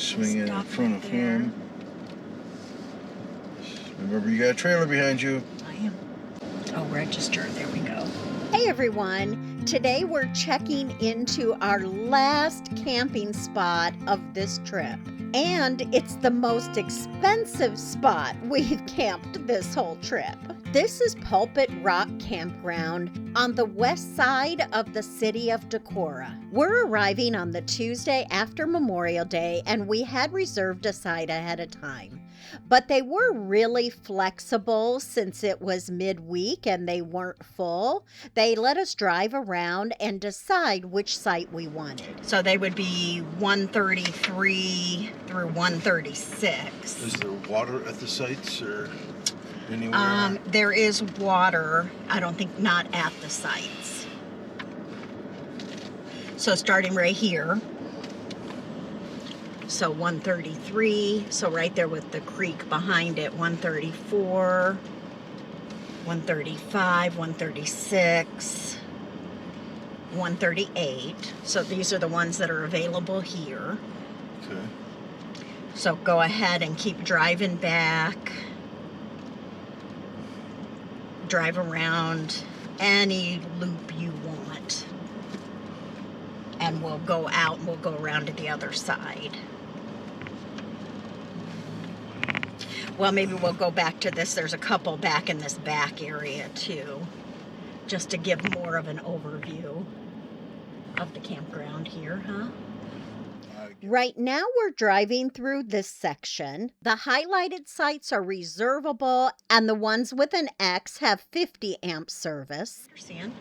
swing in front of him. Remember, you got a trailer behind you. I am. Oh, register. There we go. Hey everyone, today we're checking into our last camping spot of this trip. And it's the most expensive spot we've camped this whole trip. This is Pulpit Rock Campground on the west side of the city of Decorah. We're arriving on the Tuesday after Memorial Day, and we had reserved a site ahead of time. But they were really flexible since it was midweek and they weren't full. They let us drive around and decide which site we wanted. So they would be 133 through 136. Is there water at the sites or anywhere? There is water. I don't think not at the sites. So starting right here. So 133, so right there with the creek behind it, 134, 135, 136, 138. So these are the ones that are available here. Okay. So go ahead and keep driving back. Drive around any loop you want. And we'll go out and we'll go around to the other side. Well, maybe we'll go back to this. There's a couple back in this back area too, just to give more of an overview of the campground here, huh? Right now we're driving through this section. The highlighted sites are reservable, and the ones with an X have 50 amp service. Understand?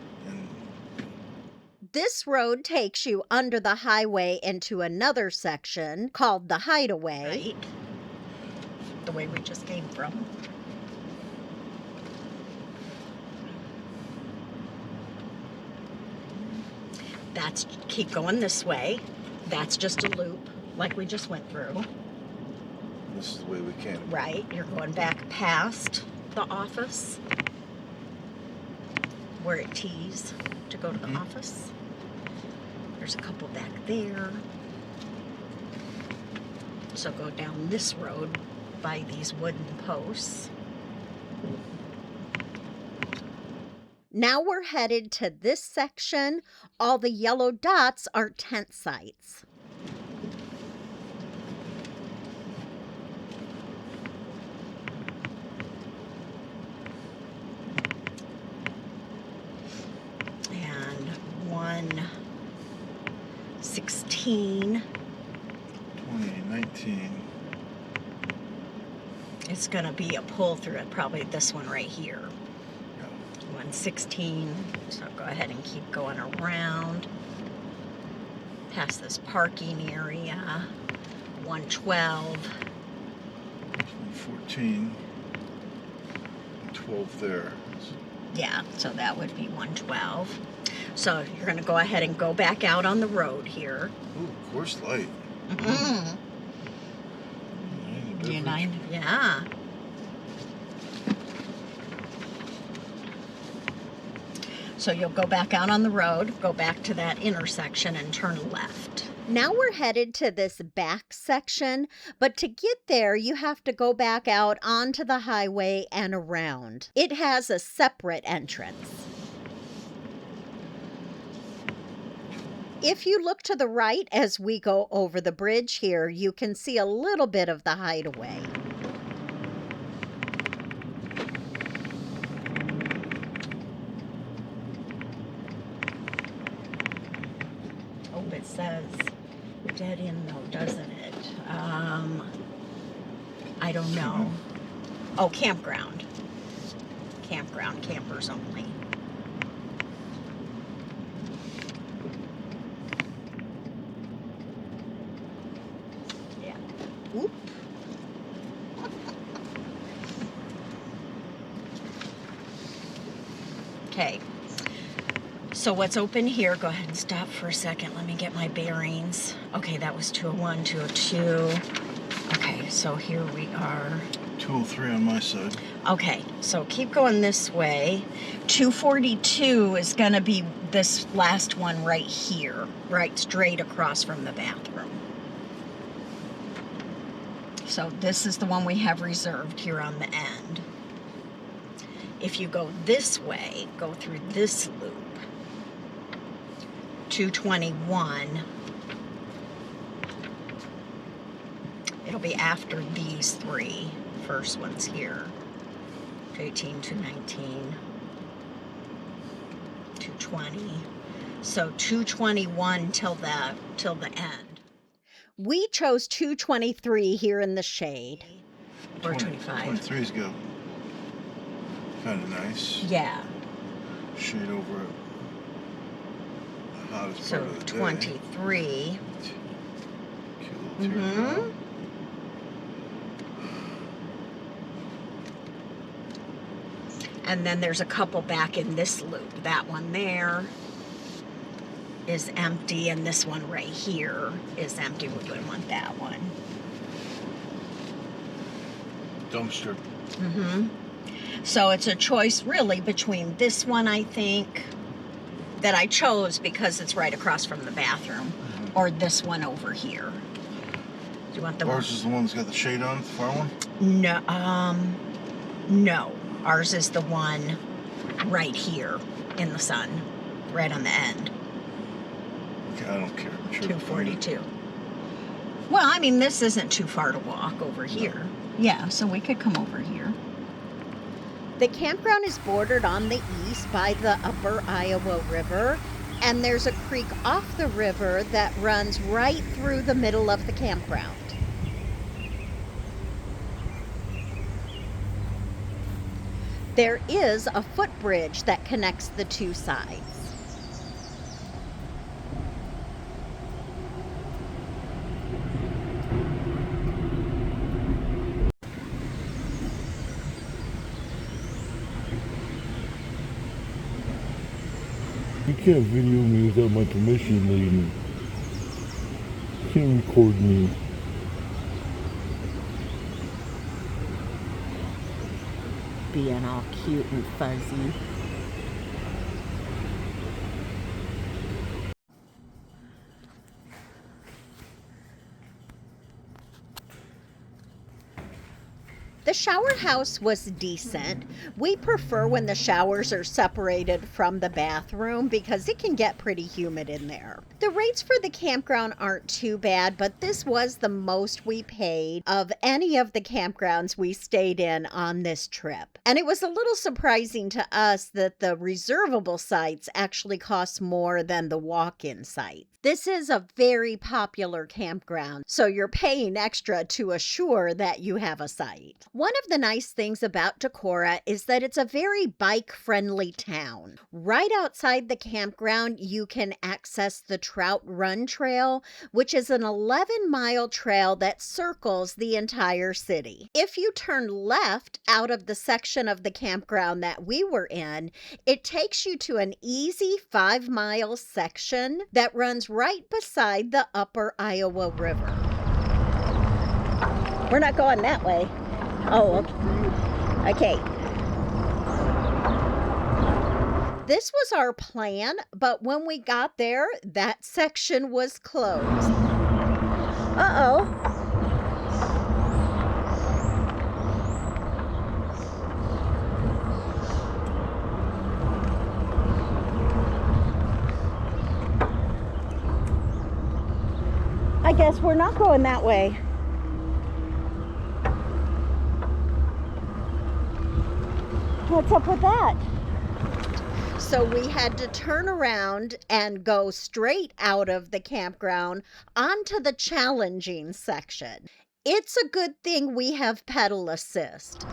This road takes you under the highway into another section called the Hideaway. Right. The way we just came from. Keep going this way. That's just a loop like we just went through. This is the way we came. Right. You're going back past the office where it tees to go to the office. There's a couple back there. So go down this road by these wooden posts. Now we're headed to this section. All the yellow dots are tent sites. And 116. 2019. It's going to be a pull through it, probably this one right here. 116. So go ahead and keep going around. Past this parking area. 112. 2014. 12 there. Yeah, so that would be 112. So you're going to go ahead and go back out on the road here. Ooh, course light. Mm-hmm. Yeah. So you'll go back out on the road, go back to that intersection and turn left. Now we're headed to this back section, but to get there, you have to go back out onto the highway and around. It has a separate entrance. If you look to the right as we go over the bridge here, you can see a little bit of the hideaway. Oh, it says dead end though, doesn't it? I don't know. Oh, campground. Campground, campers only. Yeah. Oop. Okay. So what's open here, go ahead and stop for a second. Let me get my bearings. Okay, that was 201, 202. Okay, so here we are. 203 on my side. Okay, so keep going this way. 242 is going to be this last one right here, right straight across from the bathroom. So this is the one we have reserved here on the end. If you go this way, go through this loop, 221, it'll be after these three first ones here. 218, 219, 220. So 221 till the end. We chose 223 here in the shade. Or 25. 23's go. Kind of nice. Yeah. Shade over it. The hottest So part of the 23. day. Cute little teardrop. And then there's a couple back in this loop. That one there is empty, and this one right here is empty. We wouldn't want that one. Dumpster. So it's a choice really between this one, I think, that I chose because it's right across from the bathroom, or this one over here. Do you want the Ours is the one that's got the shade on it, the far one? No, no. Ours is the one right here in the sun, right on the end. Okay, I don't care. Sure. 242. Well, I mean, this isn't too far to walk over here. Yeah, so we could come over here. The campground is bordered on the east by the Upper Iowa River, and there's a creek off the river that runs right through the middle of the campground. There is a footbridge that connects the two sides. You can't video me without my permission, lady. You can't record me. Being all cute and fuzzy. The shower house was decent. We prefer when the showers are separated from the bathroom because it can get pretty humid in there. The rates for the campground aren't too bad, but this was the most we paid of any of the campgrounds we stayed in on this trip. And it was a little surprising to us that the reservable sites actually cost more than the walk-in sites. This is a very popular campground, so you're paying extra to assure that you have a site. One of the nice things about Decorah is that it's a very bike-friendly town. Right outside the campground, you can access the Trout Run Trail, which is an 11-mile trail that circles the entire city. If you turn left out of the section of the campground that we were in, it takes you to an easy 5-mile section that runs right beside the Upper Iowa River. We're not going that way. Oh, okay. This was our plan, but when we got there, that section was closed. Uh-oh. I guess we're not going that way. What's up with that? So we had to turn around and go straight out of the campground onto the challenging section. It's a good thing we have pedal assist.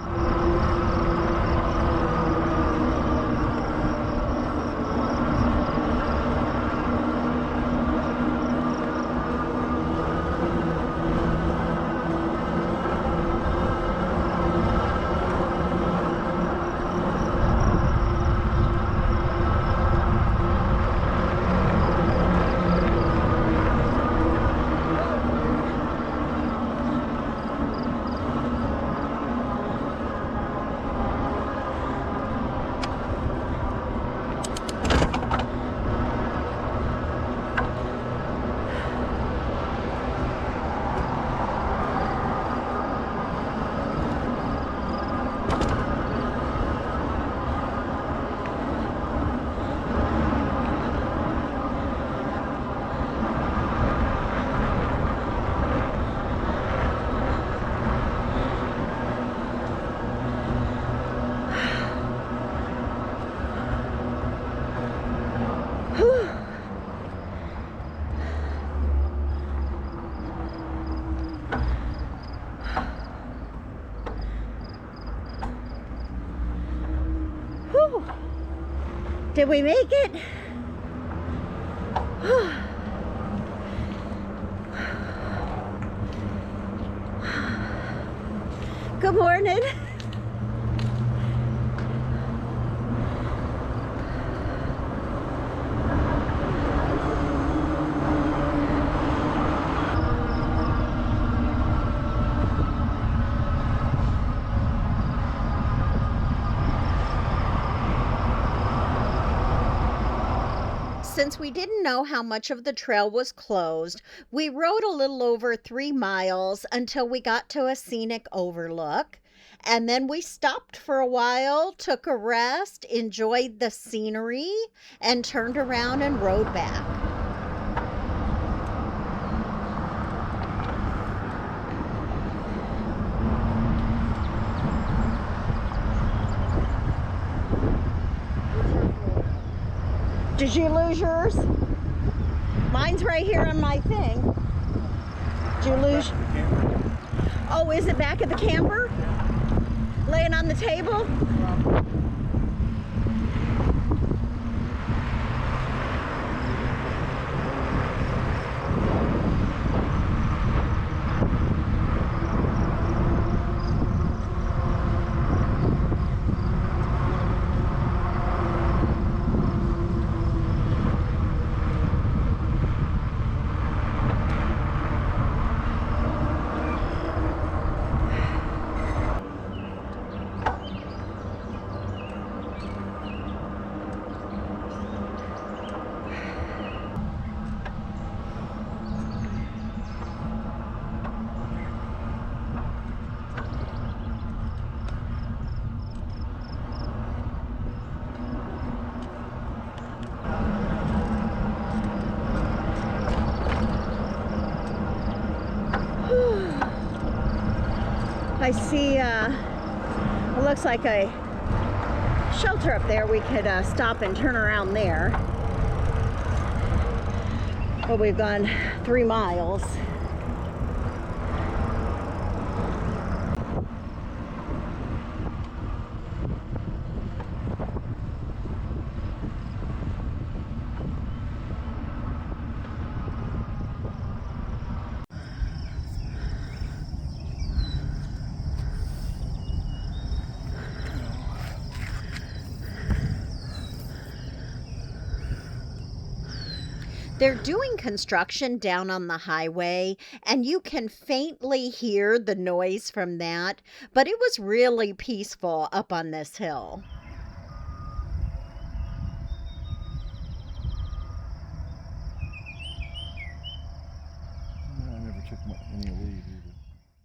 Did we make it? Good morning. Since we didn't know how much of the trail was closed, we rode a little over 3 miles until we got to a scenic overlook. And then we stopped for a while, took a rest, enjoyed the scenery, and turned around and rode back. Did you lose yours? Mine's right here on my thing. Did you lose? Oh, is it back at the camper? Laying on the table? I see, it looks like a shelter up there. We could stop and turn around there. But we've gone 3 miles. They're doing construction down on the highway, and you can faintly hear the noise from that, but it was really peaceful up on this hill. I never took any lead either.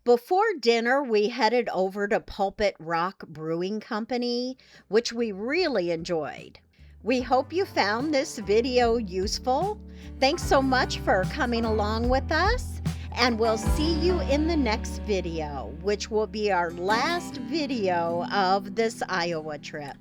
Before dinner, we headed over to Pulpit Rock Brewing Company, which we really enjoyed. We hope you found this video useful. Thanks so much for coming along with us, and we'll see you in the next video, which will be our last video of this Iowa trip.